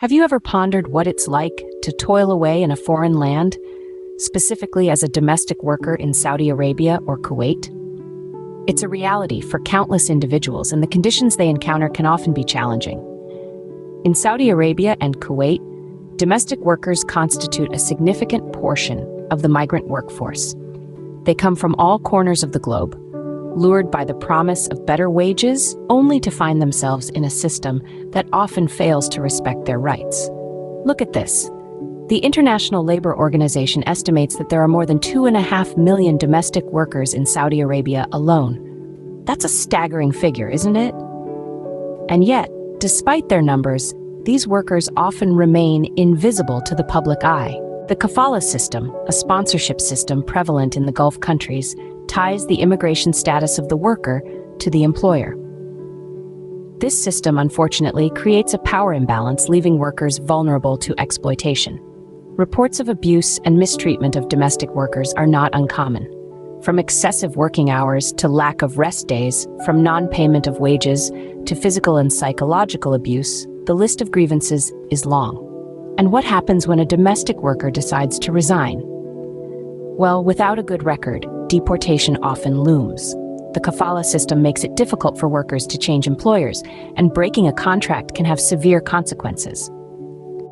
Have you ever pondered what it's like to toil away in a foreign land, specifically as a domestic worker in Saudi Arabia or Kuwait? It's a reality for countless individuals, and the conditions they encounter can often be challenging. In Saudi Arabia and Kuwait, domestic workers constitute a significant portion of the migrant workforce. They come from all corners of the globe, lured by the promise of better wages, only to find themselves in a system that often fails to respect their rights. Look at this. The International Labor Organization estimates that there are more than 2.5 million domestic workers in Saudi Arabia alone. That's a staggering figure, isn't it? And yet, despite their numbers, these workers often remain invisible to the public eye. The kafala system, a sponsorship system prevalent in the Gulf countries, ties the immigration status of the worker to the employer. This system, unfortunately, creates a power imbalance, leaving workers vulnerable to exploitation. Reports of abuse and mistreatment of domestic workers are not uncommon. From excessive working hours to lack of rest days, from non-payment of wages to physical and psychological abuse, the list of grievances is long. And what happens when a domestic worker decides to resign? Well, without a good record, deportation often looms. The kafala system makes it difficult for workers to change employers, and breaking a contract can have severe consequences.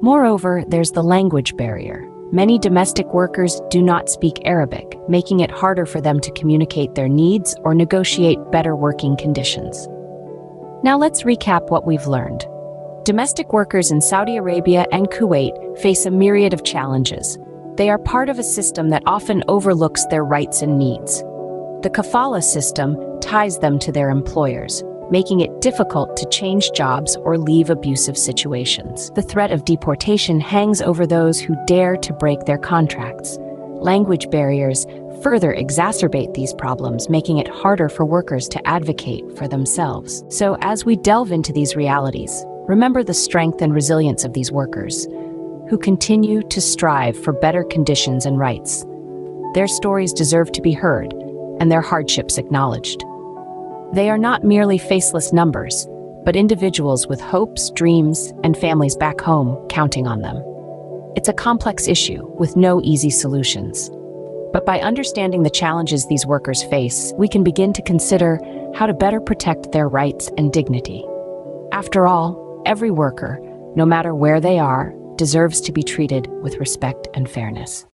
Moreover, there's the language barrier. Many domestic workers do not speak Arabic, making it harder for them to communicate their needs or negotiate better working conditions. Now let's recap what we've learned. Domestic workers in Saudi Arabia and Kuwait face a myriad of challenges. They are part of a system that often overlooks their rights and needs. The kafala system ties them to their employers, making it difficult to change jobs or leave abusive situations. The threat of deportation hangs over those who dare to break their contracts. Language barriers further exacerbate these problems, making it harder for workers to advocate for themselves. So as we delve into these realities, remember the strength and resilience of these workers, who continue to strive for better conditions and rights. Their stories deserve to be heard, and their hardships acknowledged. They are not merely faceless numbers, but individuals with hopes, dreams, and families back home counting on them. It's a complex issue with no easy solutions. But by understanding the challenges these workers face, we can begin to consider how to better protect their rights and dignity. After all, every worker, no matter where they are, deserves to be treated with respect and fairness.